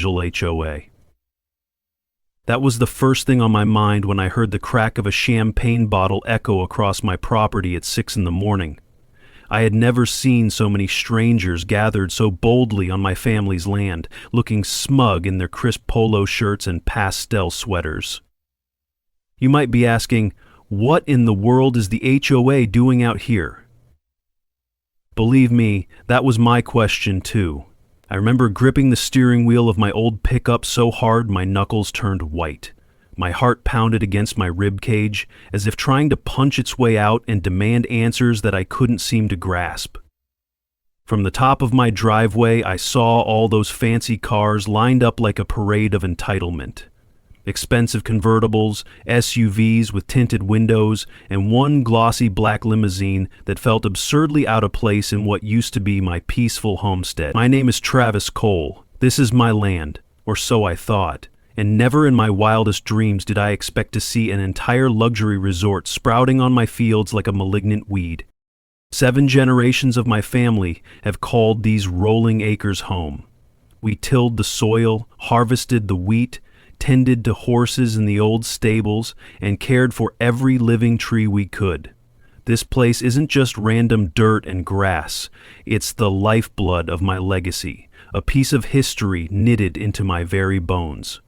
fragile HOA. That was the first thing on my mind when I heard the crack of a champagne bottle echo across my property at 6 in the morning. I had never seen so many strangers gathered so boldly on my family's land, looking smug in their crisp polo shirts and pastel sweaters. You might be asking, what in the world is the HOA doing out here? Believe me, that was my question too. I remember gripping the steering wheel of my old pickup so hard my knuckles turned white. My heart pounded against my rib cage, as if trying to punch its way out and demand answers that I couldn't seem to grasp. From the top of my driveway, I saw all those fancy cars lined up like a parade of entitlement. Expensive convertibles, SUVs with tinted windows, and one glossy black limousine that felt absurdly out of place in what used to be my peaceful homestead. My name is Travis Cole. This is my land, or so I thought, and never in my wildest dreams did I expect to see an entire luxury resort sprouting on my fields like a malignant weed. 7 generations of my family have called these rolling acres home. We tilled the soil, harvested the wheat, tended to horses in the old stables, and cared for every living tree we could. This place isn't just random dirt and grass, it's the lifeblood of my legacy, a piece of history knitted into my very bones.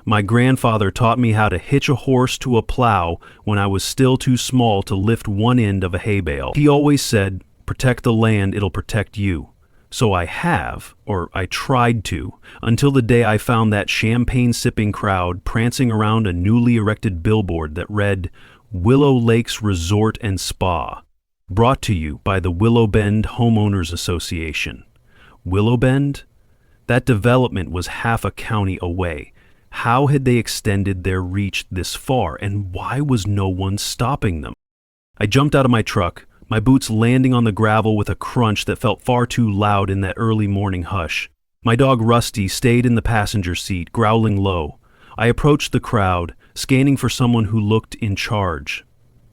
My grandfather taught me how to hitch a horse to a plow when I was still too small to lift one end of a hay bale. He always said, "Protect the land, it'll protect you." So I have, or I tried to, until the day I found that champagne-sipping crowd prancing around a newly erected billboard that read, "Willow Lakes Resort and Spa, brought to you by the Willow Bend Homeowners Association." Willow Bend? That development was half a county away. How had they extended their reach this far, and why was no one stopping them? I jumped out of my truck, my boots landing on the gravel with a crunch that felt far too loud in that early morning hush. My dog Rusty stayed in the passenger seat, growling low. I approached the crowd, scanning for someone who looked in charge.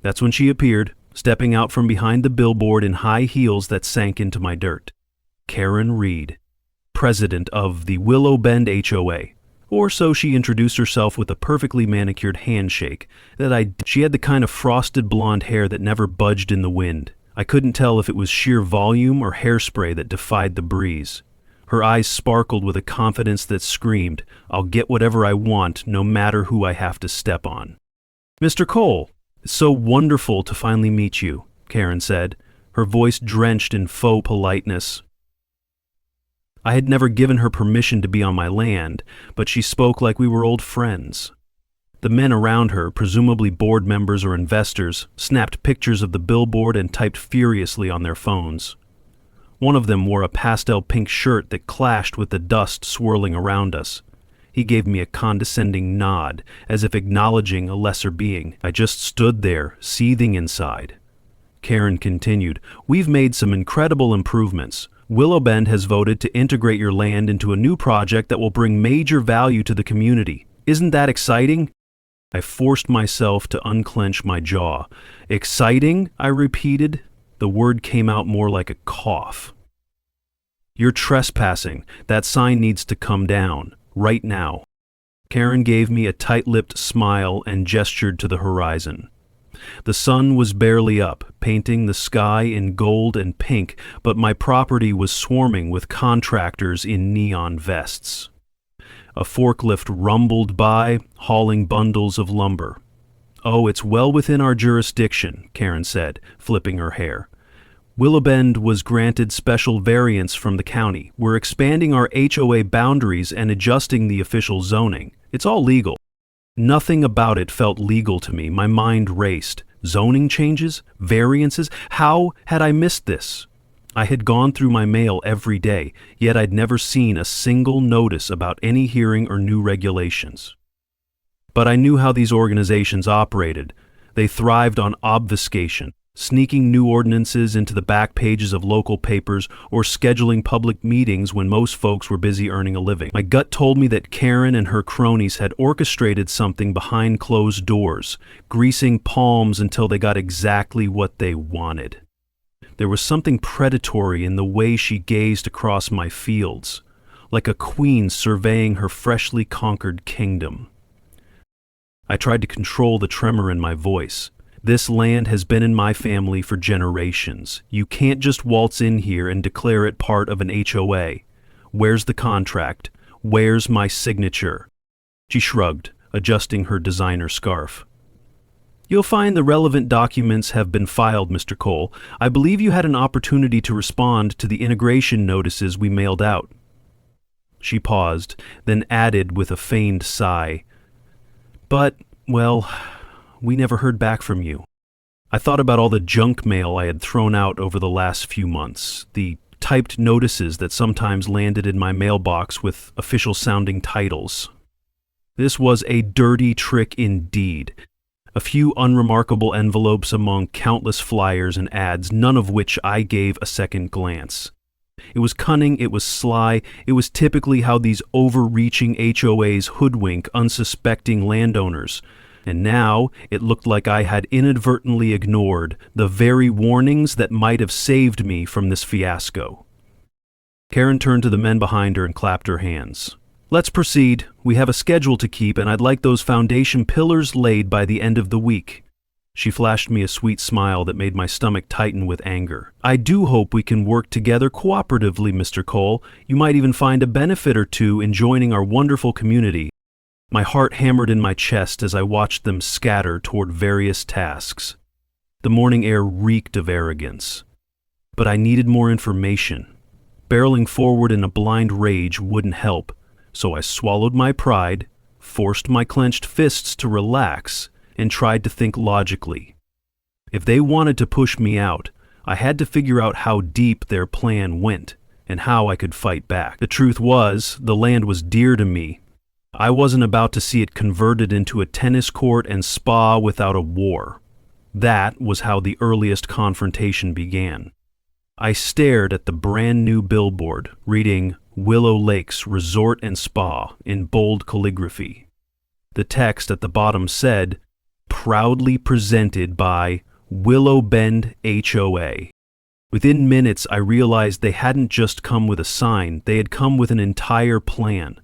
That's when she appeared, stepping out from behind the billboard in high heels that sank into my dirt. Karen Reed, president of the Willow Bend HOA. Or so she introduced herself with a perfectly manicured handshake. She had the kind of frosted blonde hair that never budged in the wind. I couldn't tell if it was sheer volume or hairspray that defied the breeze. Her eyes sparkled with a confidence that screamed, "I'll get whatever I want, no matter who I have to step on." "Mr. Cole, it's so wonderful to finally meet you," Karen said, her voice drenched in faux politeness. I had never given her permission to be on my land, but she spoke like we were old friends. The men around her, presumably board members or investors, snapped pictures of the billboard and typed furiously on their phones. One of them wore a pastel pink shirt that clashed with the dust swirling around us. He gave me a condescending nod, as if acknowledging a lesser being. I just stood there, seething inside. Karen continued, "We've made some incredible improvements. Willow Bend has voted to integrate your land into a new project that will bring major value to the community. Isn't that exciting?" I forced myself to unclench my jaw. "Exciting?" I repeated. The word came out more like a cough. "You're trespassing. That sign needs to come down, right now." Karen gave me a tight-lipped smile and gestured to the horizon. The sun was barely up, painting the sky in gold and pink, but my property was swarming with contractors in neon vests. A forklift rumbled by, hauling bundles of lumber. "Oh, it's well within our jurisdiction," Karen said, flipping her hair. "Willow Bend was granted special variance from the county. We're expanding our HOA boundaries and adjusting the official zoning. It's all legal." Nothing about it felt legal to me. My mind raced. Zoning changes? Variances? How had I missed this? I had gone through my mail every day, yet I'd never seen a single notice about any hearing or new regulations. But I knew how these organizations operated. They thrived on obfuscation, sneaking new ordinances into the back pages of local papers or scheduling public meetings when most folks were busy earning a living. My gut told me that Karen and her cronies had orchestrated something behind closed doors, greasing palms until they got exactly what they wanted. There was something predatory in the way she gazed across my fields, like a queen surveying her freshly conquered kingdom. I tried to control the tremor in my voice. This land has been in my family for generations. You can't just waltz in here and declare it part of an HOA. Where's the contract? Where's my signature? She shrugged, adjusting her designer scarf. You'll find the relevant documents have been filed, Mr. Cole. I believe you had an opportunity to respond to the integration notices we mailed out. She paused, then added with a feigned sigh. But, well, we never heard back from you. I thought about all the junk mail I had thrown out over the last few months, the typed notices that sometimes landed in my mailbox with official-sounding titles. This was a dirty trick indeed. A few unremarkable envelopes among countless flyers and ads, none of which I gave a second glance. It was cunning, it was sly, it was typically how these overreaching HOAs hoodwink unsuspecting landowners. And now it looked like I had inadvertently ignored the very warnings that might have saved me from this fiasco. Karen turned to the men behind her and clapped her hands. Let's proceed. We have a schedule to keep, and I'd like those foundation pillars laid by the end of the week. She flashed me a sweet smile that made my stomach tighten with anger. I do hope we can work together cooperatively, Mr. Cole. You might even find a benefit or two in joining our wonderful community. My heart hammered in my chest as I watched them scatter toward various tasks. The morning air reeked of arrogance. But I needed more information. Barreling forward in a blind rage wouldn't help, so I swallowed my pride, forced my clenched fists to relax, and tried to think logically. If they wanted to push me out, I had to figure out how deep their plan went and how I could fight back. The truth was, the land was dear to me. I wasn't about to see it converted into a tennis court and spa without a war. That was how the earliest confrontation began. I stared at the brand new billboard, reading Willow Lakes Resort and Spa in bold calligraphy. The text at the bottom said, proudly presented by Willow Bend HOA. Within minutes, I realized they hadn't just come with a sign, they had come with an entire plan.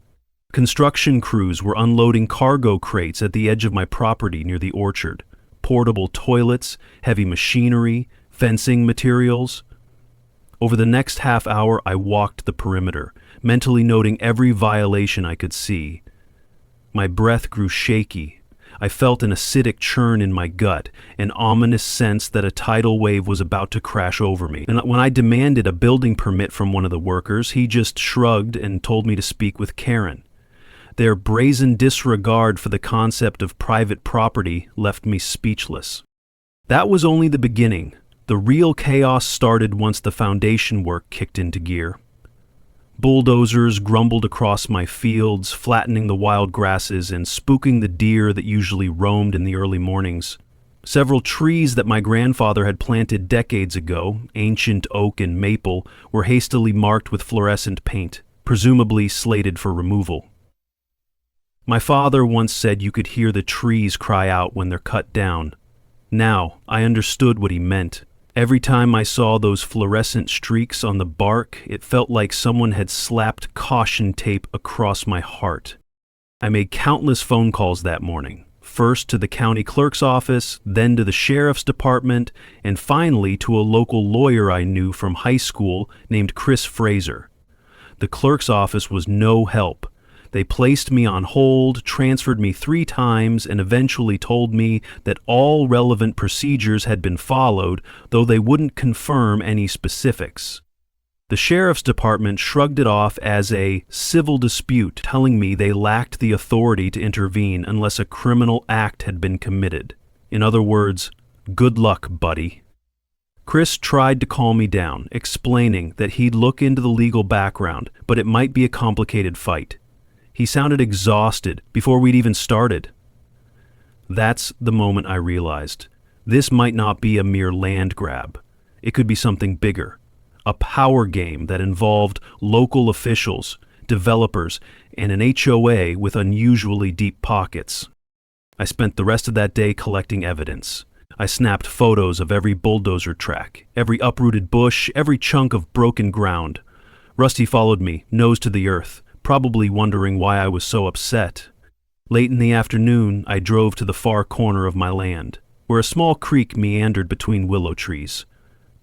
Construction crews were unloading cargo crates at the edge of my property near the orchard. Portable toilets, heavy machinery, fencing materials. Over the next half hour, I walked the perimeter, mentally noting every violation I could see. My breath grew shaky. I felt an acidic churn in my gut, an ominous sense that a tidal wave was about to crash over me. And when I demanded a building permit from one of the workers, he just shrugged and told me to speak with Karen. Their brazen disregard for the concept of private property left me speechless. That was only the beginning. The real chaos started once the foundation work kicked into gear. Bulldozers grumbled across my fields, flattening the wild grasses and spooking the deer that usually roamed in the early mornings. Several trees that my grandfather had planted decades ago, ancient oak and maple, were hastily marked with fluorescent paint, presumably slated for removal. My father once said you could hear the trees cry out when they're cut down. Now, I understood what he meant. Every time I saw those fluorescent streaks on the bark, it felt like someone had slapped caution tape across my heart. I made countless phone calls that morning, first to the county clerk's office, then to the sheriff's department, and finally to a local lawyer I knew from high school named Chris Fraser. The clerk's office was no help. They placed me on hold, transferred me 3 times, and eventually told me that all relevant procedures had been followed, though they wouldn't confirm any specifics. The sheriff's department shrugged it off as a civil dispute, telling me they lacked the authority to intervene unless a criminal act had been committed. In other words, good luck, buddy. Chris tried to calm me down, explaining that he'd look into the legal background, but it might be a complicated fight. He sounded exhausted before we'd even started. That's the moment I realized. This might not be a mere land grab. It could be something bigger. A power game that involved local officials, developers, and an HOA with unusually deep pockets. I spent the rest of that day collecting evidence. I snapped photos of every bulldozer track, every uprooted bush, every chunk of broken ground. Rusty followed me, nose to the earth, probably wondering why I was so upset. Late in the afternoon, I drove to the far corner of my land, where a small creek meandered between willow trees.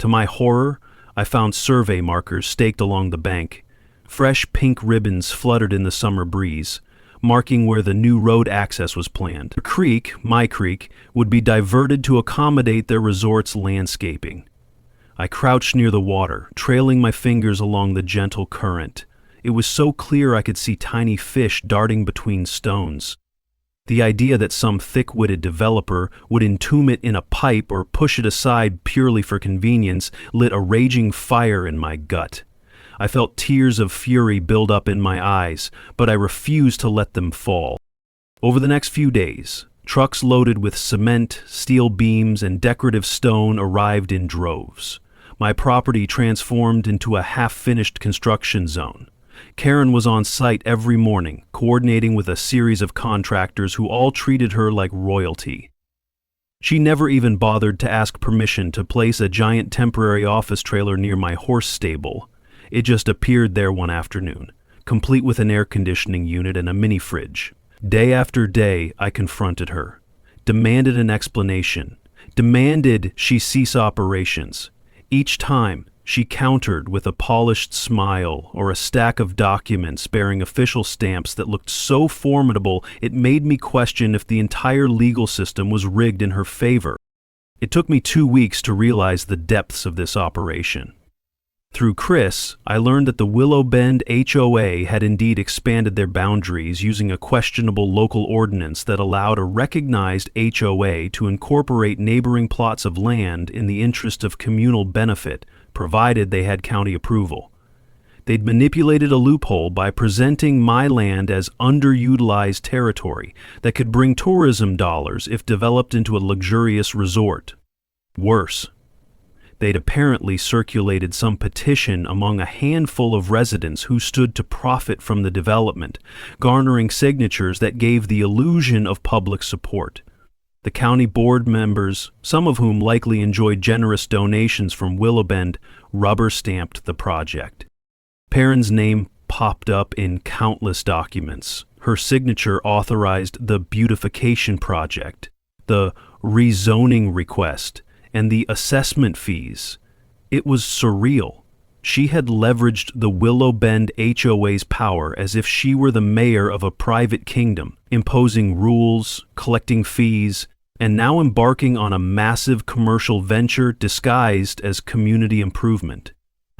To my horror, I found survey markers staked along the bank. Fresh pink ribbons fluttered in the summer breeze, marking where the new road access was planned. The creek, my creek, would be diverted to accommodate their resort's landscaping. I crouched near the water, trailing my fingers along the gentle current. It was so clear I could see tiny fish darting between stones. The idea that some thick-witted developer would entomb it in a pipe or push it aside purely for convenience lit a raging fire in my gut. I felt tears of fury build up in my eyes, but I refused to let them fall. Over the next few days, trucks loaded with cement, steel beams, and decorative stone arrived in droves. My property transformed into a half-finished construction zone. Karen was on site every morning, coordinating with a series of contractors who all treated her like royalty. She never even bothered to ask permission to place a giant temporary office trailer near my horse stable. It just appeared there one afternoon, complete with an air conditioning unit and a mini fridge. Day after day, I confronted her, demanded an explanation, demanded she cease operations. Each time, she countered with a polished smile or a stack of documents bearing official stamps that looked so formidable it made me question if the entire legal system was rigged in her favor. It took me 2 weeks to realize the depths of this operation. Through Chris, I learned that the Willow Bend HOA had indeed expanded their boundaries using a questionable local ordinance that allowed a recognized HOA to incorporate neighboring plots of land in the interest of communal benefit, provided they had county approval. They'd manipulated a loophole by presenting my land as underutilized territory that could bring tourism dollars if developed into a luxurious resort. Worse, they'd apparently circulated some petition among a handful of residents who stood to profit from the development, garnering signatures that gave the illusion of public support. The county board members, some of whom likely enjoyed generous donations from Willow Bend, rubber-stamped the project. Perrin's name popped up in countless documents. Her signature authorized the beautification project, the rezoning request, and the assessment fees. It was surreal. She had leveraged the Willow Bend HOA's power as if she were the mayor of a private kingdom, imposing rules, collecting fees, and now embarking on a massive commercial venture disguised as community improvement.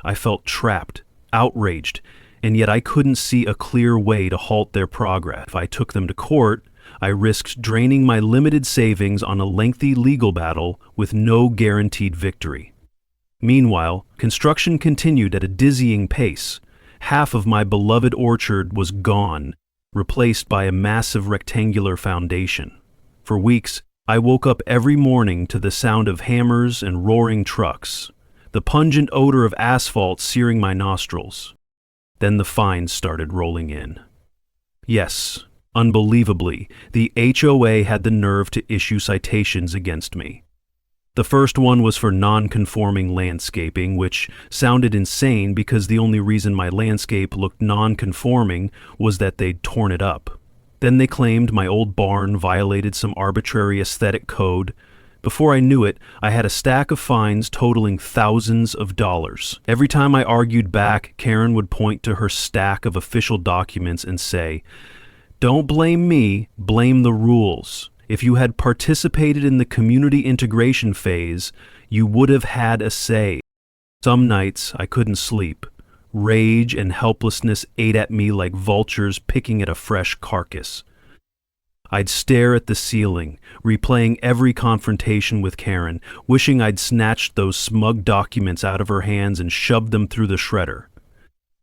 I felt trapped, outraged, and yet I couldn't see a clear way to halt their progress. If I took them to court, I risked draining my limited savings on a lengthy legal battle with no guaranteed victory. Meanwhile, construction continued at a dizzying pace. Half of my beloved orchard was gone, replaced by a massive rectangular foundation. For weeks, I woke up every morning to the sound of hammers and roaring trucks, the pungent odor of asphalt searing my nostrils. Then the fines started rolling in. Yes, unbelievably, the HOA had the nerve to issue citations against me. The first one was for non-conforming landscaping, which sounded insane because the only reason my landscape looked non-conforming was that they'd torn it up. Then they claimed my old barn violated some arbitrary aesthetic code. Before I knew it, I had a stack of fines totaling thousands of dollars. Every time I argued back, Karen would point to her stack of official documents and say, "Don't blame me, blame the rules. If you had participated in the community integration phase, you would have had a say." Some nights I couldn't sleep. Rage and helplessness ate at me like vultures picking at a fresh carcass. I'd stare at the ceiling, replaying every confrontation with Karen, wishing I'd snatched those smug documents out of her hands and shoved them through the shredder.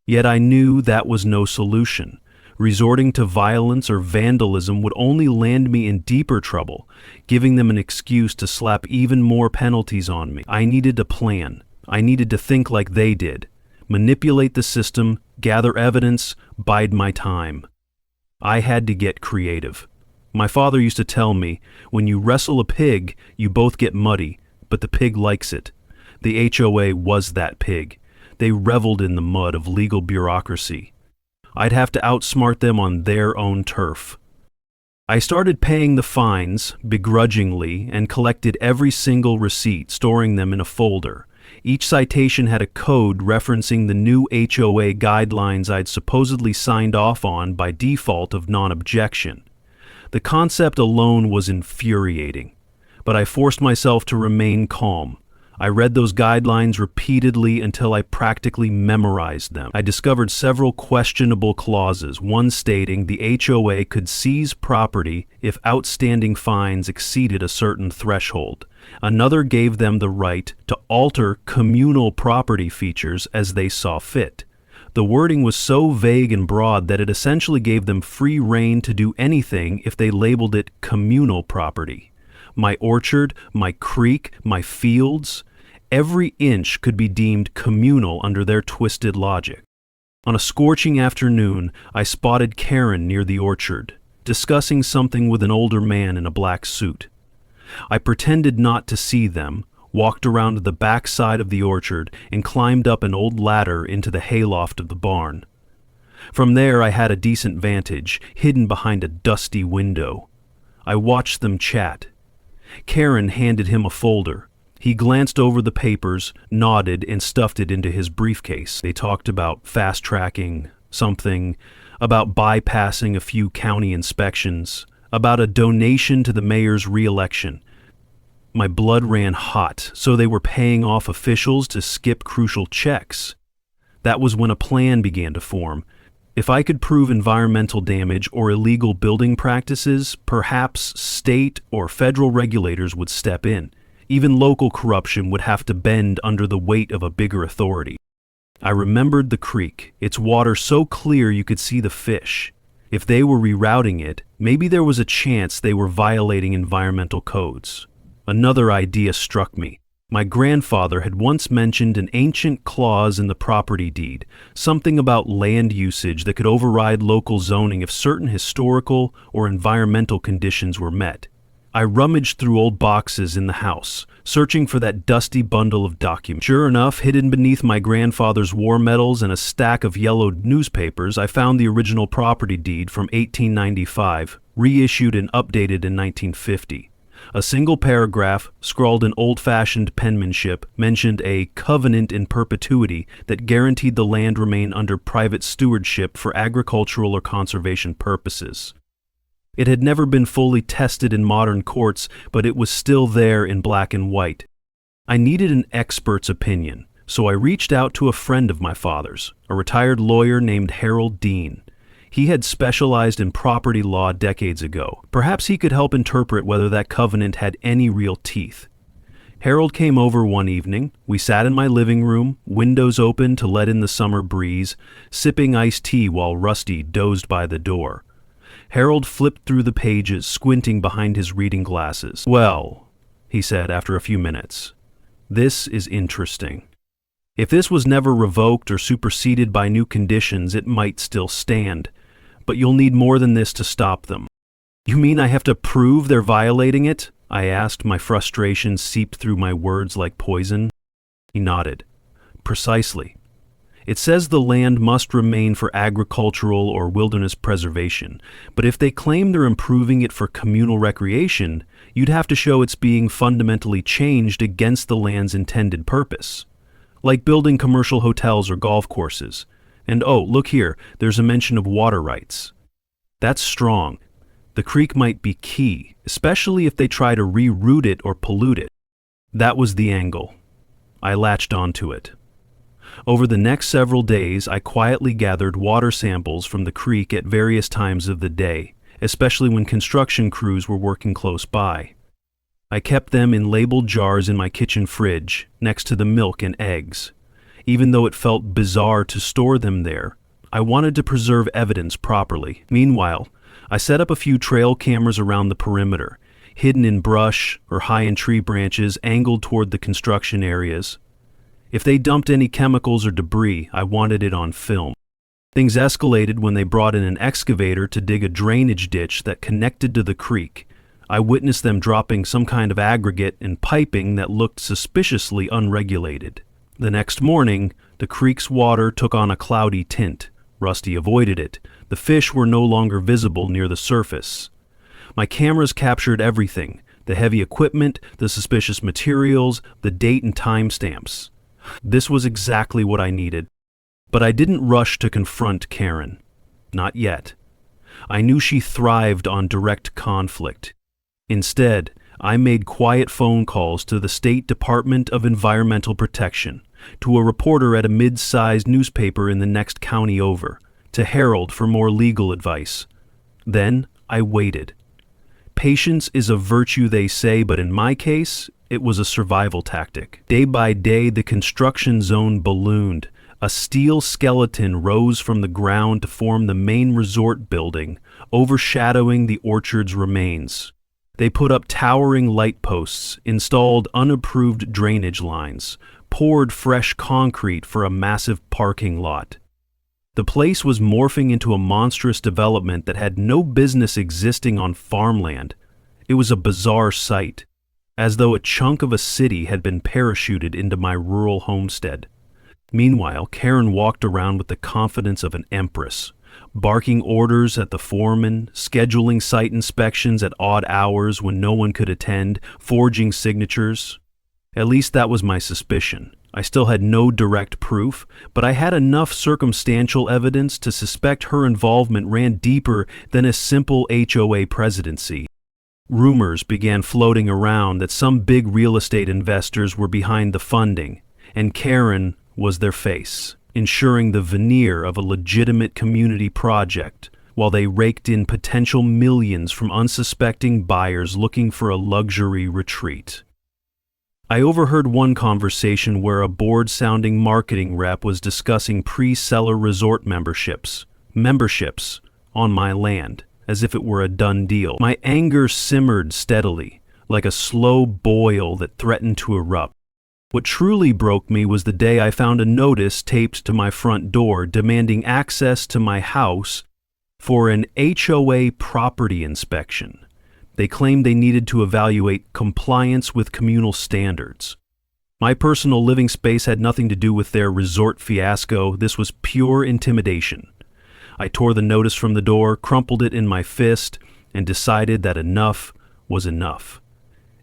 Yet I knew that was no solution. Resorting to violence or vandalism would only land me in deeper trouble, giving them an excuse to slap even more penalties on me. I needed a plan. I needed to think like they did. Manipulate the system, gather evidence, bide my time. I had to get creative. My father used to tell me, when you wrestle a pig, you both get muddy, but the pig likes it. The HOA was that pig. They reveled in the mud of legal bureaucracy. I'd have to outsmart them on their own turf. I started paying the fines, begrudgingly, and collected every single receipt, storing them in a folder. Each citation had a code referencing the new HOA guidelines I'd supposedly signed off on by default of non-objection. The concept alone was infuriating, but I forced myself to remain calm. I read those guidelines repeatedly until I practically memorized them. I discovered several questionable clauses, one stating the HOA could seize property if outstanding fines exceeded a certain threshold. Another gave them the right to alter communal property features as they saw fit. The wording was so vague and broad that it essentially gave them free rein to do anything if they labeled it communal property. My orchard, my creek, my fields, every inch could be deemed communal under their twisted logic. On a scorching afternoon, I spotted Karen near the orchard, discussing something with an older man in a black suit. I pretended not to see them, walked around the back side of the orchard, and climbed up an old ladder into the hayloft of the barn. From there I had a decent vantage, hidden behind a dusty window. I watched them chat. Karen handed him a folder. He glanced over the papers, nodded, and stuffed it into his briefcase. They talked about fast-tracking something, about bypassing a few county inspections, about a donation to the mayor's re-election. My blood ran hot, so they were paying off officials to skip crucial checks. That was when a plan began to form. If I could prove environmental damage or illegal building practices, perhaps state or federal regulators would step in. Even local corruption would have to bend under the weight of a bigger authority. I remembered the creek, its water so clear you could see the fish. If they were rerouting it, maybe there was a chance they were violating environmental codes. Another idea struck me. My grandfather had once mentioned an ancient clause in the property deed, something about land usage that could override local zoning if certain historical or environmental conditions were met. I rummaged through old boxes in the house, searching for that dusty bundle of documents. Sure enough, hidden beneath my grandfather's war medals and a stack of yellowed newspapers, I found the original property deed from 1895, reissued and updated in 1950. A single paragraph, scrawled in old-fashioned penmanship, mentioned a covenant in perpetuity that guaranteed the land remain under private stewardship for agricultural or conservation purposes. It had never been fully tested in modern courts, but it was still there in black and white. I needed an expert's opinion, so I reached out to a friend of my father's, a retired lawyer named Harold Dean. He had specialized in property law decades ago. Perhaps he could help interpret whether that covenant had any real teeth. Harold came over one evening. We sat in my living room, windows open to let in the summer breeze, sipping iced tea while Rusty dozed by the door. Harold flipped through the pages, squinting behind his reading glasses. "Well," he said after a few minutes, "this is interesting. If this was never revoked or superseded by new conditions, it might still stand. But you'll need more than this to stop them." "You mean I have to prove they're violating it?" I asked, my frustration seeped through my words like poison. He nodded. "Precisely. It says the land must remain for agricultural or wilderness preservation, but if they claim they're improving it for communal recreation, you'd have to show it's being fundamentally changed against the land's intended purpose. Like building commercial hotels or golf courses. And oh, look here, there's a mention of water rights. That's strong. The creek might be key, especially if they try to reroute it or pollute it." That was the angle. I latched onto it. Over the next several days, I quietly gathered water samples from the creek at various times of the day, especially when construction crews were working close by. I kept them in labeled jars in my kitchen fridge, next to the milk and eggs. Even though it felt bizarre to store them there, I wanted to preserve evidence properly. Meanwhile, I set up a few trail cameras around the perimeter, hidden in brush or high in tree branches angled toward the construction areas. If they dumped any chemicals or debris, I wanted it on film. Things escalated when they brought in an excavator to dig a drainage ditch that connected to the creek. I witnessed them dropping some kind of aggregate and piping that looked suspiciously unregulated. The next morning, The creek's water took on a cloudy tint. Rusty avoided it. The fish were no longer visible near the surface. My cameras captured everything: the heavy equipment, the suspicious materials, the date and timestamps. This was exactly what I needed. But I didn't rush to confront Karen. Not yet. I knew she thrived on direct conflict. Instead, I made quiet phone calls to the State Department of Environmental Protection, to a reporter at a mid-sized newspaper in the next county over, to Harold for more legal advice. Then I waited. Patience is a virtue, they say, but in my case, it was a survival tactic. Day by day, the construction zone ballooned. A steel skeleton rose from the ground to form the main resort building, overshadowing the orchard's remains. They put up towering light posts, installed unapproved drainage lines, poured fresh concrete for a massive parking lot. The place was morphing into a monstrous development that had no business existing on farmland. It was a bizarre sight, as though a chunk of a city had been parachuted into my rural homestead. Meanwhile, Karen walked around with the confidence of an empress, barking orders at the foreman, scheduling site inspections at odd hours when no one could attend, forging signatures. At least that was my suspicion. I still had no direct proof, but I had enough circumstantial evidence to suspect her involvement ran deeper than a simple HOA presidency. Rumors began floating around that some big real estate investors were behind the funding, and Karen was their face, ensuring the veneer of a legitimate community project, while they raked in potential millions from unsuspecting buyers looking for a luxury retreat. I overheard one conversation where a bored-sounding marketing rep was discussing pre-seller resort memberships on my land, as if it were a done deal. My anger simmered steadily, like a slow boil that threatened to erupt. What truly broke me was the day I found a notice taped to my front door demanding access to my house for an HOA property inspection. They claimed they needed to evaluate compliance with communal standards. My personal living space had nothing to do with their resort fiasco. This was pure intimidation. I tore the notice from the door, crumpled it in my fist, and decided that enough was enough.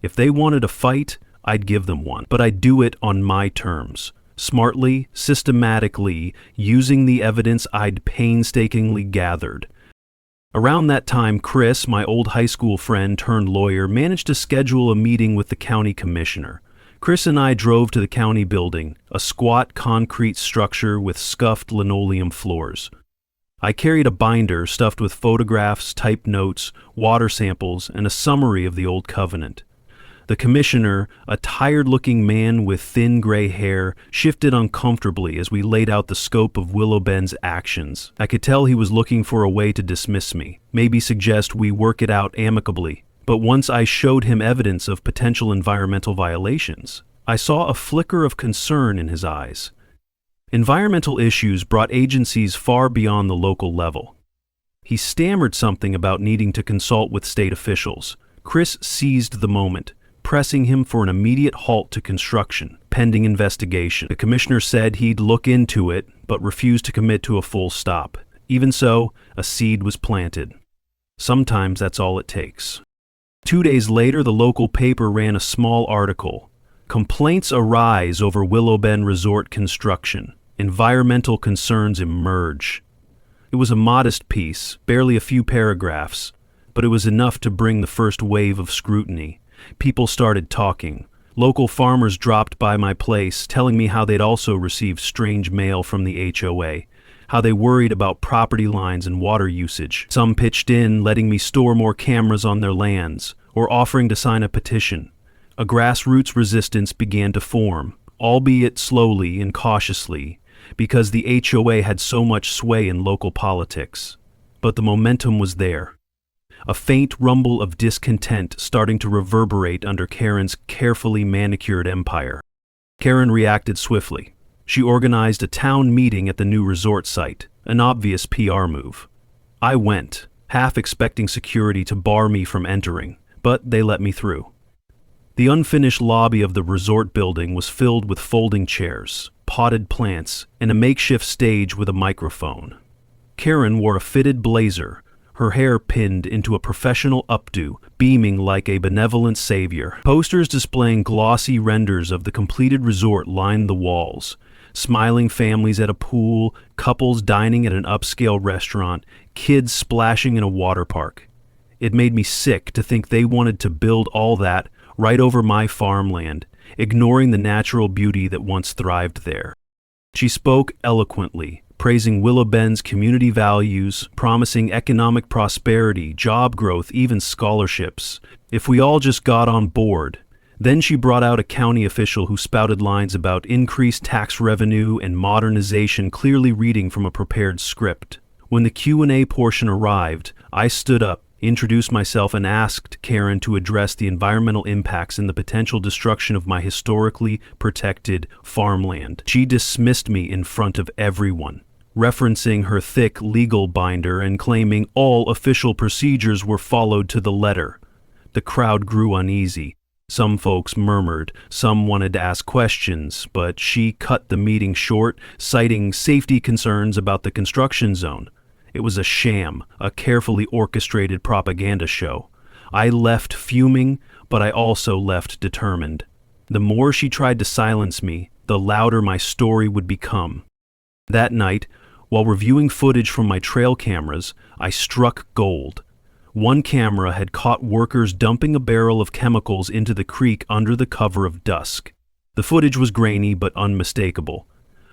If they wanted a fight, I'd give them one, but I'd do it on my terms, smartly, systematically, using the evidence I'd painstakingly gathered. Around that time, Chris, my old high school friend turned lawyer, managed to schedule a meeting with the county commissioner. Chris and I drove to the county building, a squat concrete structure with scuffed linoleum floors. I carried a binder stuffed with photographs, typed notes, water samples, and a summary of the old covenant. The commissioner, a tired-looking man with thin gray hair, shifted uncomfortably as we laid out the scope of Willow Bend's actions. I could tell he was looking for a way to dismiss me, maybe suggest we work it out amicably. But once I showed him evidence of potential environmental violations, I saw a flicker of concern in his eyes. Environmental issues brought agencies far beyond the local level. He stammered something about needing to consult with state officials. Chris seized the moment, pressing him for an immediate halt to construction, pending investigation. The commissioner said he'd look into it, but refused to commit to a full stop. Even so, a seed was planted. Sometimes that's all it takes. 2 days later, the local paper ran a small article. Complaints arise over Willow Bend Resort construction. Environmental concerns emerge. It was a modest piece, barely a few paragraphs, but it was enough to bring the first wave of scrutiny. People started talking. Local farmers dropped by my place, telling me how they'd also received strange mail from the HOA, how they worried about property lines and water usage. Some pitched in, letting me store more cameras on their lands, or offering to sign a petition. A grassroots resistance began to form, albeit slowly and cautiously, because the HOA had so much sway in local politics. But the momentum was there. A faint rumble of discontent starting to reverberate under Karen's carefully manicured empire. Karen reacted swiftly. She organized a town meeting at the new resort site, an obvious PR move. I went, half expecting security to bar me from entering, but they let me through. The unfinished lobby of the resort building was filled with folding chairs, potted plants and a makeshift stage with a microphone. Karen wore a fitted blazer, her hair pinned into a professional updo, beaming like a benevolent savior. Posters displaying glossy renders of the completed resort lined the walls. Smiling families at a pool, couples dining at an upscale restaurant, kids splashing in a water park. It made me sick to think they wanted to build all that right over my farmland, ignoring the natural beauty that once thrived there. She spoke eloquently, praising Willow Bend's community values, promising economic prosperity, job growth, even scholarships, if we all just got on board. Then she brought out a county official who spouted lines about increased tax revenue and modernization, clearly reading from a prepared script. When the Q&A portion arrived, I stood up, introduced myself, and asked Karen to address the environmental impacts and the potential destruction of my historically protected farmland. She dismissed me in front of everyone, referencing her thick legal binder and claiming all official procedures were followed to the letter. The crowd grew uneasy. Some folks murmured, some wanted to ask questions, but she cut the meeting short, citing safety concerns about the construction zone. It was a sham, a carefully orchestrated propaganda show. I left fuming, but I also left determined. The more she tried to silence me, the louder my story would become. That night, while reviewing footage from my trail cameras, I struck gold. One camera had caught workers dumping a barrel of chemicals into the creek under the cover of dusk. The footage was grainy but unmistakable.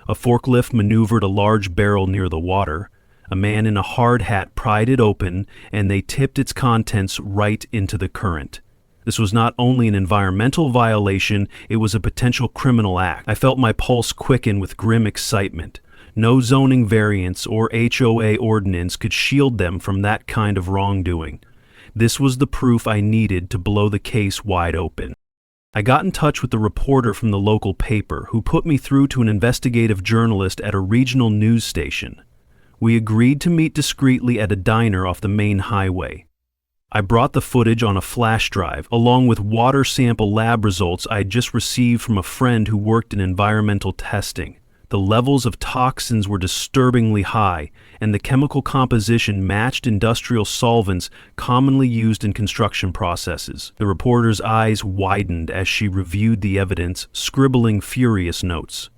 A forklift maneuvered a large barrel near the water. A man in a hard hat pried it open, and they tipped its contents right into the current. This was not only an environmental violation, it was a potential criminal act. I felt my pulse quicken with grim excitement. No zoning variance or HOA ordinance could shield them from that kind of wrongdoing. This was the proof I needed to blow the case wide open. I got in touch with the reporter from the local paper, who put me through to an investigative journalist at a regional news station. We agreed to meet discreetly at a diner off the main highway. I brought the footage on a flash drive, along with water sample lab results I had just received from a friend who worked in environmental testing. The levels of toxins were disturbingly high, and the chemical composition matched industrial solvents commonly used in construction processes. The reporter's eyes widened as she reviewed the evidence, scribbling furious notes.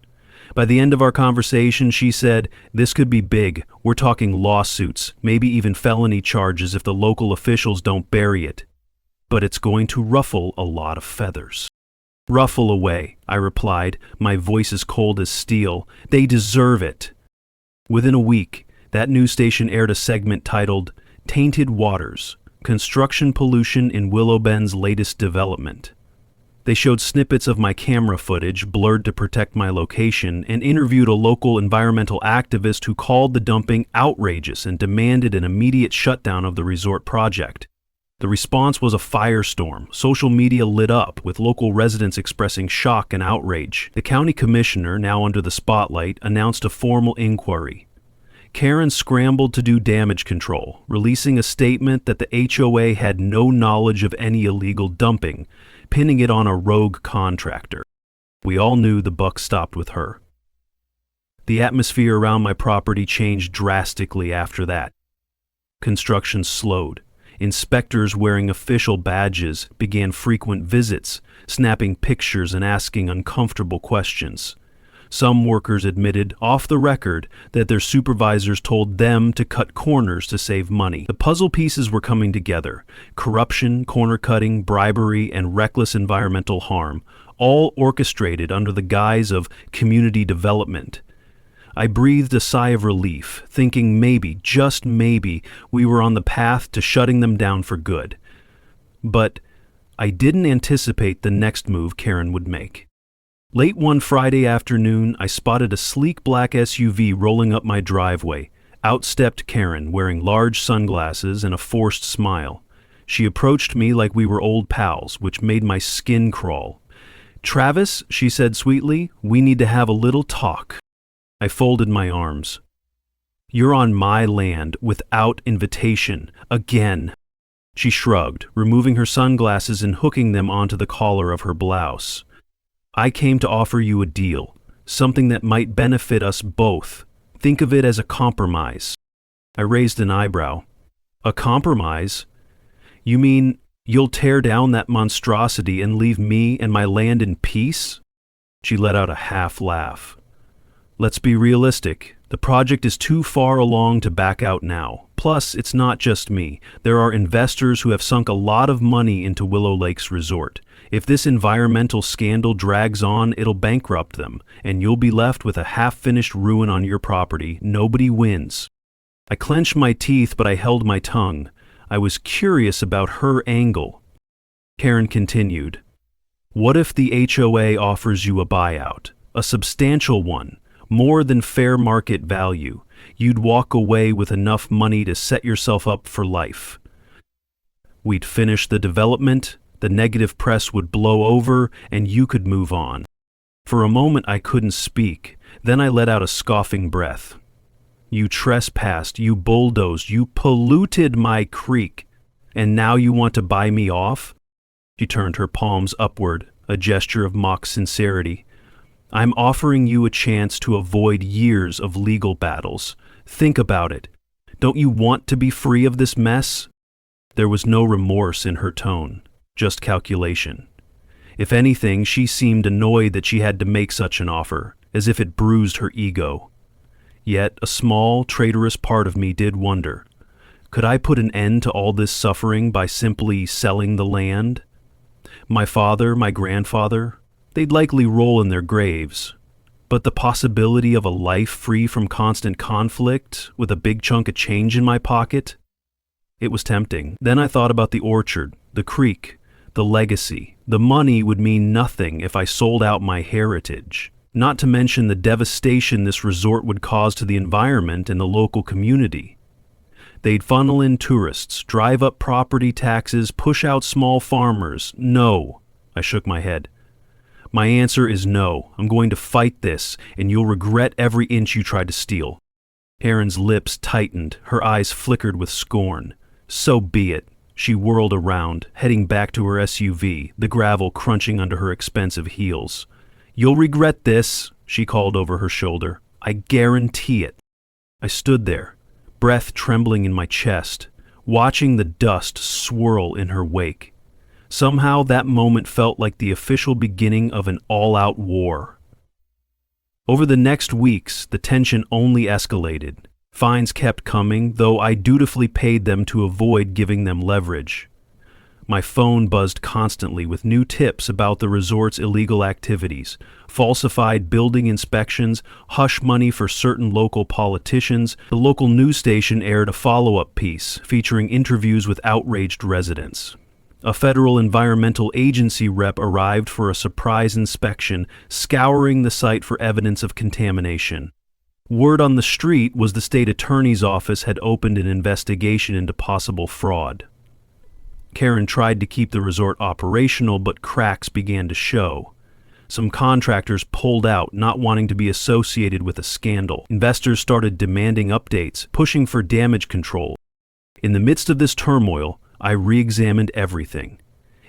By the end of our conversation, she said, "This could be big. We're talking lawsuits, maybe even felony charges if the local officials don't bury it. But it's going to ruffle a lot of feathers." "Ruffle away," I replied, my voice as cold as steel. "They deserve it." Within a week, that news station aired a segment titled, "Tainted Waters: Construction Pollution in Willow Bend's Latest Development." They showed snippets of my camera footage, blurred to protect my location, and interviewed a local environmental activist who called the dumping outrageous and demanded an immediate shutdown of the resort project. The response was a firestorm. Social media lit up, with local residents expressing shock and outrage. The county commissioner, now under the spotlight, announced a formal inquiry. Karen scrambled to do damage control, releasing a statement that the HOA had no knowledge of any illegal dumping, pinning it on a rogue contractor. We all knew the buck stopped with her. The atmosphere around my property changed drastically after that. Construction slowed. Inspectors wearing official badges began frequent visits, snapping pictures and asking uncomfortable questions. Some workers admitted, off the record, that their supervisors told them to cut corners to save money. The puzzle pieces were coming together: corruption, corner-cutting, bribery, and reckless environmental harm, all orchestrated under the guise of community development. I breathed a sigh of relief, thinking maybe, just maybe, we were on the path to shutting them down for good. But I didn't anticipate the next move Karen would make. Late one Friday afternoon, I spotted a sleek black SUV rolling up my driveway. Out stepped Karen, wearing large sunglasses and a forced smile. She approached me like we were old pals, which made my skin crawl. "Travis," she said sweetly, "we need to have a little talk." I folded my arms. "You're on my land without invitation, again." She shrugged, removing her sunglasses and hooking them onto the collar of her blouse. "I came to offer you a deal. something that might benefit us both. Think of it as a compromise." I raised an eyebrow. "A compromise? You mean you'll tear down that monstrosity and leave me and my land in peace?" She let out a half laugh. "Let's be realistic. The project is too far along to back out now. Plus, it's not just me. There are investors who have sunk a lot of money into Willow Lakes Resort. If this environmental scandal drags on, it'll bankrupt them, and you'll be left with a half-finished ruin on your property. Nobody wins." I clenched my teeth, but I held my tongue. I was curious about her angle. Karen continued, "What if the HOA offers you a buyout? A substantial one, more than fair market value. You'd walk away with enough money to set yourself up for life. We'd finish the development, the negative press would blow over, and you could move on." For a moment I couldn't speak. Then I let out a scoffing breath. "You trespassed, you bulldozed, you polluted my creek, and now you want to buy me off?" She turned her palms upward, a gesture of mock sincerity. "I'm offering you a chance to avoid years of legal battles. Think about it. Don't you want to be free of this mess?" There was no remorse in her tone, just calculation. If anything, she seemed annoyed that she had to make such an offer, as if it bruised her ego. Yet a small, traitorous part of me did wonder, could I put an end to all this suffering by simply selling the land? My father, my grandfather, they'd likely roll in their graves. But the possibility of a life free from constant conflict, with a big chunk of change in my pocket? It was tempting. Then I thought about the orchard, the creek, the legacy. The money would mean nothing if I sold out my heritage. Not to mention the devastation this resort would cause to the environment and the local community. They'd funnel in tourists, drive up property taxes, push out small farmers. No. I shook my head. My answer is no. I'm going to fight this, and you'll regret every inch you tried to steal. Karen's lips tightened, her eyes flickered with scorn. So be it. She whirled around, heading back to her SUV, the gravel crunching under her expensive heels. "You'll regret this," she called over her shoulder. "I guarantee it." I stood there, breath trembling in my chest, watching the dust swirl in her wake. Somehow that moment felt like the official beginning of an all-out war. Over the next weeks, the tension only escalated. Fines kept coming, though I dutifully paid them to avoid giving them leverage. My phone buzzed constantly with new tips about the resort's illegal activities, falsified building inspections, hush money for certain local politicians. The local news station aired a follow-up piece featuring interviews with outraged residents. A federal environmental agency rep arrived for a surprise inspection, scouring the site for evidence of contamination. Word on the street was the state attorney's office had opened an investigation into possible fraud. Karen tried to keep the resort operational, but cracks began to show. Some contractors pulled out, not wanting to be associated with a scandal. Investors started demanding updates, pushing for damage control. In the midst of this turmoil, I re-examined everything.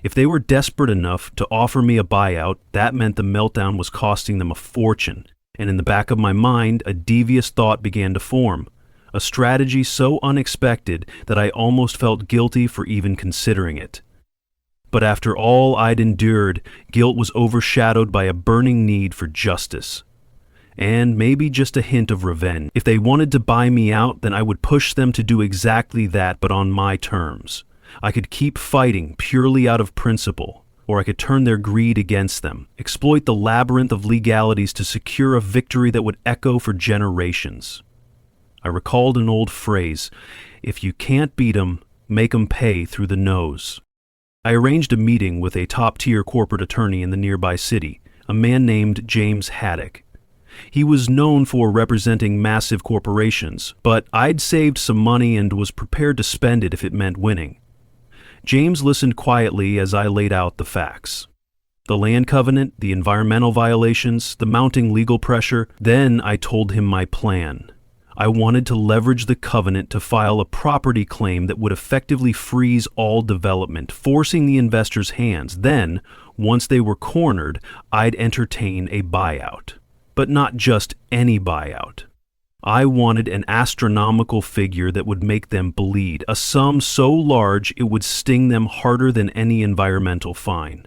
If they were desperate enough to offer me a buyout, that meant the meltdown was costing them a fortune. And in the back of my mind, a devious thought began to form. A strategy so unexpected that I almost felt guilty for even considering it. But after all I'd endured, guilt was overshadowed by a burning need for justice. And maybe just a hint of revenge. If they wanted to buy me out, then I would push them to do exactly that, but on my terms. I could keep fighting purely out of principle, or I could turn their greed against them, exploit the labyrinth of legalities to secure a victory that would echo for generations. I recalled an old phrase, if you can't beat 'em, make 'em pay through the nose. I arranged a meeting with a top-tier corporate attorney in the nearby city, a man named James Haddock. He was known for representing massive corporations, but I'd saved some money and was prepared to spend it if it meant winning. James listened quietly as I laid out the facts. The land covenant, the environmental violations, the mounting legal pressure. Then I told him my plan. I wanted to leverage the covenant to file a property claim that would effectively freeze all development, forcing the investors' hands. Then, once they were cornered, I'd entertain a buyout. But not just any buyout. I wanted an astronomical figure that would make them bleed, a sum so large it would sting them harder than any environmental fine.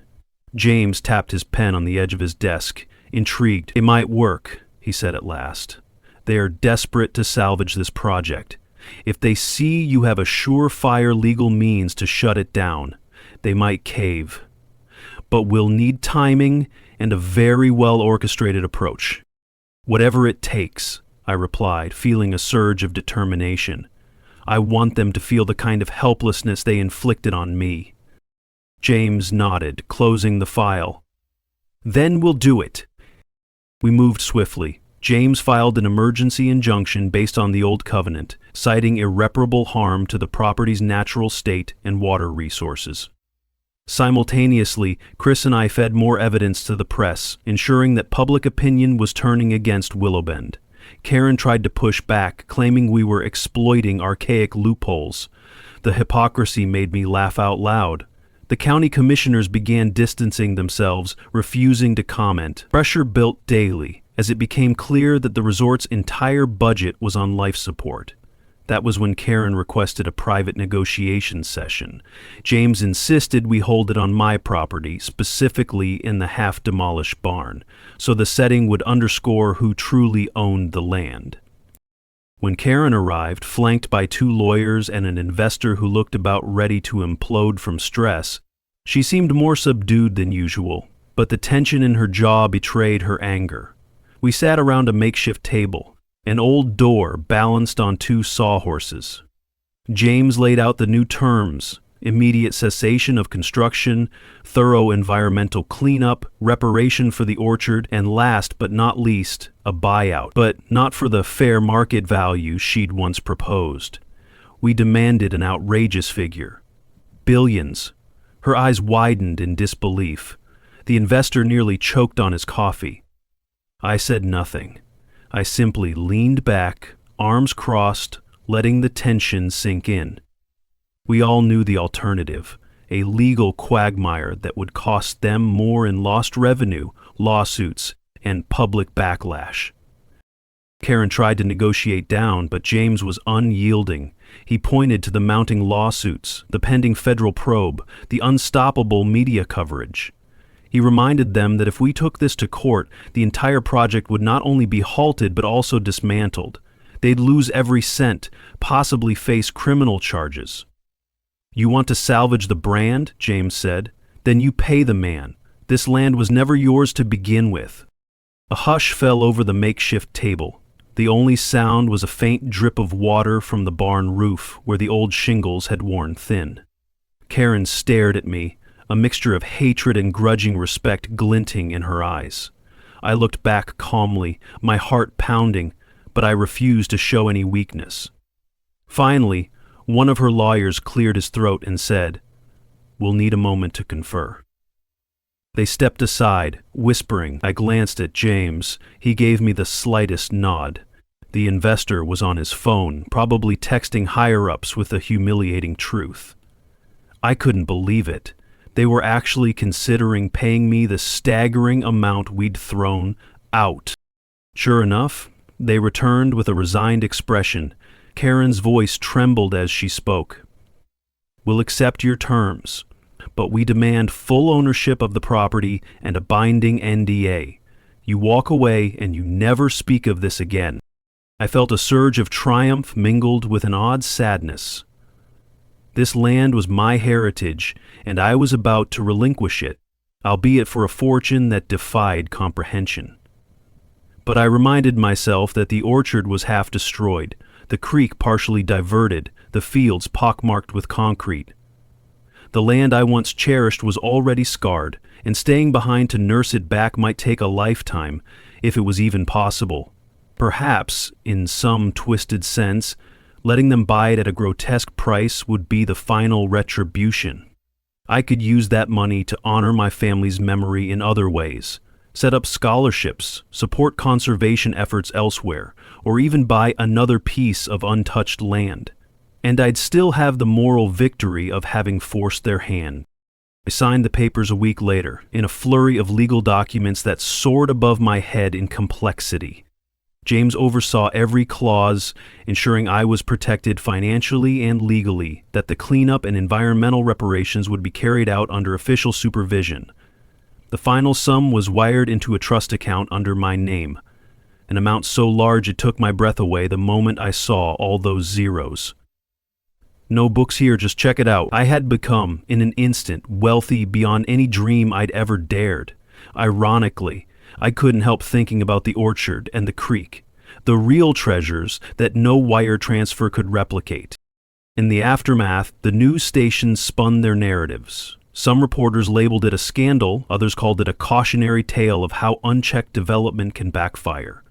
James tapped his pen on the edge of his desk, intrigued. "It might work," he said at last. "They are desperate to salvage this project. If they see you have a surefire legal means to shut it down, they might cave. But we'll need timing and a very well-orchestrated approach." "Whatever it takes," I replied, feeling a surge of determination. "I want them to feel the kind of helplessness they inflicted on me." James nodded, closing the file. "Then we'll do it." We moved swiftly. James filed an emergency injunction based on the old covenant, citing irreparable harm to the property's natural state and water resources. Simultaneously, Chris and I fed more evidence to the press, ensuring that public opinion was turning against Willowbend. Karen tried to push back, claiming we were exploiting archaic loopholes. The hypocrisy made me laugh out loud. The county commissioners began distancing themselves, refusing to comment. Pressure built daily, as it became clear that the resort's entire budget was on life support. That was when Karen requested a private negotiation session. James insisted we hold it on my property, specifically in the half-demolished barn, so the setting would underscore who truly owned the land. When Karen arrived, flanked by 2 lawyers and an investor who looked about ready to implode from stress, she seemed more subdued than usual, but the tension in her jaw betrayed her anger. We sat around a makeshift table, an old door balanced on 2 sawhorses. James laid out the new terms: immediate cessation of construction, thorough environmental cleanup, reparation for the orchard, and last but not least, a buyout, but not for the fair market value she'd once proposed. We demanded an outrageous figure. Billions. Her eyes widened in disbelief. The investor nearly choked on his coffee. I said nothing. I simply leaned back, arms crossed, letting the tension sink in. We all knew the alternative, a legal quagmire that would cost them more in lost revenue, lawsuits, and public backlash. Karen tried to negotiate down, but James was unyielding. He pointed to the mounting lawsuits, the pending federal probe, the unstoppable media coverage. He reminded them that if we took this to court, the entire project would not only be halted but also dismantled. They'd lose every cent, possibly face criminal charges. "You want to salvage the brand?" James said. "Then you pay the man. This land was never yours to begin with." A hush fell over the makeshift table. The only sound was a faint drip of water from the barn roof, where the old shingles had worn thin. Karen stared at me, a mixture of hatred and grudging respect glinting in her eyes. I looked back calmly, my heart pounding, but I refused to show any weakness. Finally, one of her lawyers cleared his throat and said, "We'll need a moment to confer." They stepped aside, whispering. I glanced at James. He gave me the slightest nod. The investor was on his phone, probably texting higher-ups with the humiliating truth. I couldn't believe it. They were actually considering paying me the staggering amount we'd thrown out. Sure enough, they returned with a resigned expression. Karen's voice trembled as she spoke. "We'll accept your terms, but we demand full ownership of the property and a binding NDA. You walk away and you never speak of this again." I felt a surge of triumph mingled with an odd sadness. This land was my heritage, and I was about to relinquish it, albeit for a fortune that defied comprehension. But I reminded myself that the orchard was half destroyed, the creek partially diverted, the fields pockmarked with concrete. The land I once cherished was already scarred, and staying behind to nurse it back might take a lifetime, if it was even possible. Perhaps, in some twisted sense, letting them buy it at a grotesque price would be the final retribution. I could use that money to honor my family's memory in other ways, set up scholarships, support conservation efforts elsewhere, or even buy another piece of untouched land. And I'd still have the moral victory of having forced their hand. I signed the papers a week later, in a flurry of legal documents that soared above my head in complexity. James oversaw every clause, ensuring I was protected financially and legally, that the cleanup and environmental reparations would be carried out under official supervision. The final sum was wired into a trust account under my name, an amount so large it took my breath away the moment I saw all those zeros. No books here, just check it out. I had become, in an instant, wealthy beyond any dream I'd ever dared. Ironically, I couldn't help thinking about the orchard and the creek, the real treasures that no wire transfer could replicate. In the aftermath, the news stations spun their narratives. Some reporters labeled it a scandal, others called it a cautionary tale of how unchecked development can backfire.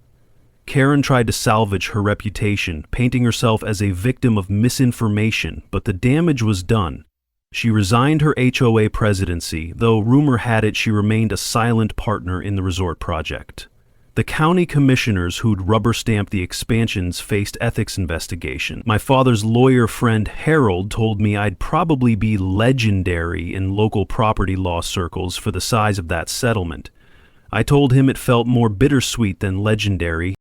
Karen tried to salvage her reputation, painting herself as a victim of misinformation, but the damage was done. She resigned her HOA presidency, though rumor had it she remained a silent partner in the resort project. The county commissioners who'd rubber-stamped the expansions faced ethics investigation. My father's lawyer friend Harold told me I'd probably be legendary in local property law circles for the size of that settlement. I told him it felt more bittersweet than legendary.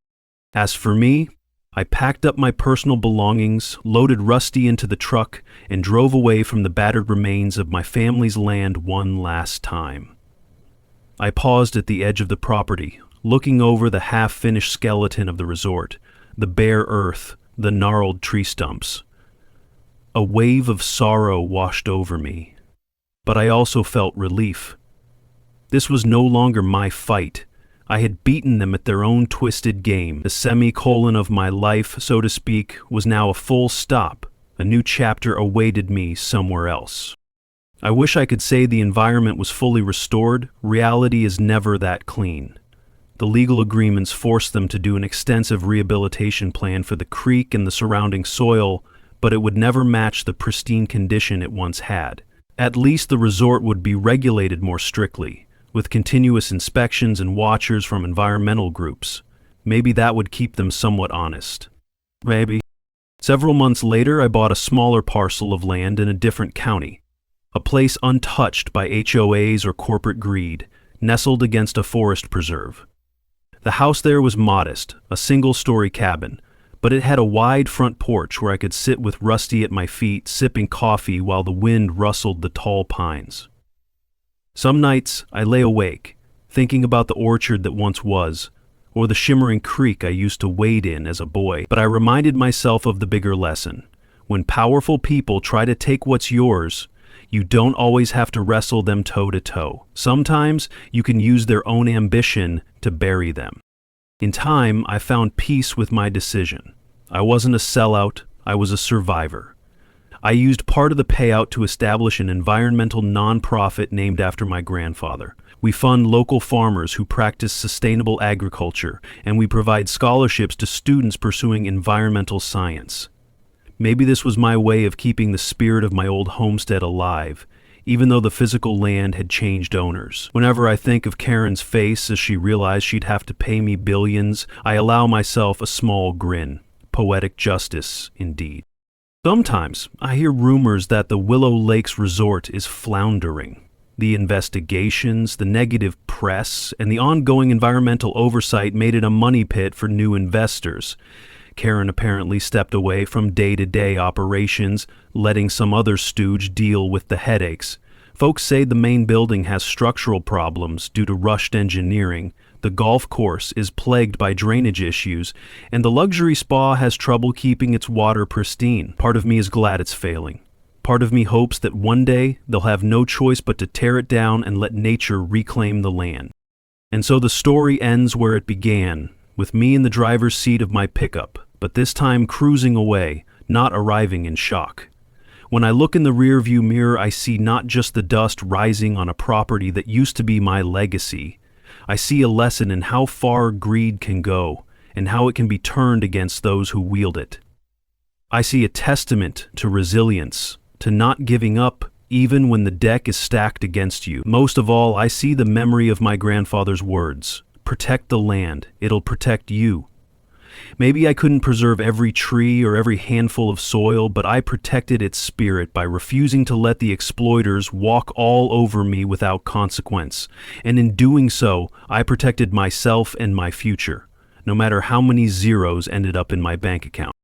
As for me, I packed up my personal belongings, loaded Rusty into the truck, and drove away from the battered remains of my family's land one last time. I paused at the edge of the property, looking over the half-finished skeleton of the resort, the bare earth, the gnarled tree stumps. A wave of sorrow washed over me, but I also felt relief. This was no longer my fight. I had beaten them at their own twisted game. The semicolon of my life, so to speak, was now a full stop. A new chapter awaited me somewhere else. I wish I could say the environment was fully restored. Reality is never that clean. The legal agreements forced them to do an extensive rehabilitation plan for the creek and the surrounding soil, but it would never match the pristine condition it once had. At least the resort would be regulated more strictly, with continuous inspections and watchers from environmental groups. Maybe that would keep them somewhat honest. Maybe. Several months later, I bought a smaller parcel of land in a different county, a place untouched by HOAs or corporate greed, nestled against a forest preserve. The house there was modest, a single-story cabin, but it had a wide front porch where I could sit with Rusty at my feet, sipping coffee while the wind rustled the tall pines. Some nights I lay awake, thinking about the orchard that once was, or the shimmering creek I used to wade in as a boy, but I reminded myself of the bigger lesson. When powerful people try to take what's yours, you don't always have to wrestle them toe to toe. Sometimes you can use their own ambition to bury them. In time, I found peace with my decision. I wasn't a sellout, I was a survivor. I used part of the payout to establish an environmental nonprofit named after my grandfather. We fund local farmers who practice sustainable agriculture, and we provide scholarships to students pursuing environmental science. Maybe this was my way of keeping the spirit of my old homestead alive, even though the physical land had changed owners. Whenever I think of Karen's face as she realized she'd have to pay me billions, I allow myself a small grin. Poetic justice, indeed. Sometimes I hear rumors that the Willow Lakes Resort is floundering. The investigations, the negative press, and the ongoing environmental oversight made it a money pit for new investors. Karen apparently stepped away from day-to-day operations, letting some other stooge deal with the headaches. Folks say the main building has structural problems due to rushed engineering, the golf course is plagued by drainage issues, and the luxury spa has trouble keeping its water pristine. Part of me is glad it's failing. Part of me hopes that one day they'll have no choice but to tear it down and let nature reclaim the land. And so the story ends where it began, with me in the driver's seat of my pickup, but this time cruising away, not arriving in shock. When I look in the rearview mirror, I see not just the dust rising on a property that used to be my legacy. I see a lesson in how far greed can go, and how it can be turned against those who wield it. I see a testament to resilience, to not giving up even when the deck is stacked against you. Most of all, I see the memory of my grandfather's words. Protect the land, it'll protect you. Maybe I couldn't preserve every tree or every handful of soil, but I protected its spirit by refusing to let the exploiters walk all over me without consequence. And in doing so, I protected myself and my future, no matter how many zeros ended up in my bank account.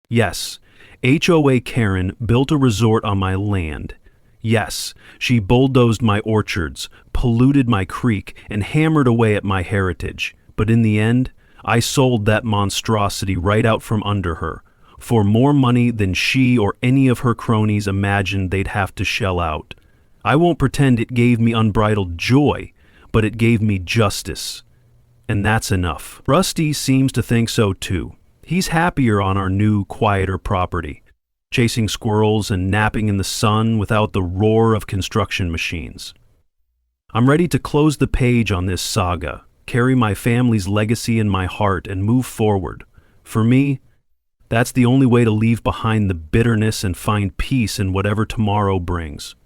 Yes, HOA Karen built a resort on my land. Yes, she bulldozed my orchards, polluted my creek, and hammered away at my heritage. But in the end, I sold that monstrosity right out from under her, for more money than she or any of her cronies imagined they'd have to shell out. I won't pretend it gave me unbridled joy, but it gave me justice. And that's enough. Rusty seems to think so too. He's happier on our new, quieter property, chasing squirrels and napping in the sun without the roar of construction machines. I'm ready to close the page on this saga, carry my family's legacy in my heart, and move forward. For me, that's the only way to leave behind the bitterness and find peace in whatever tomorrow brings.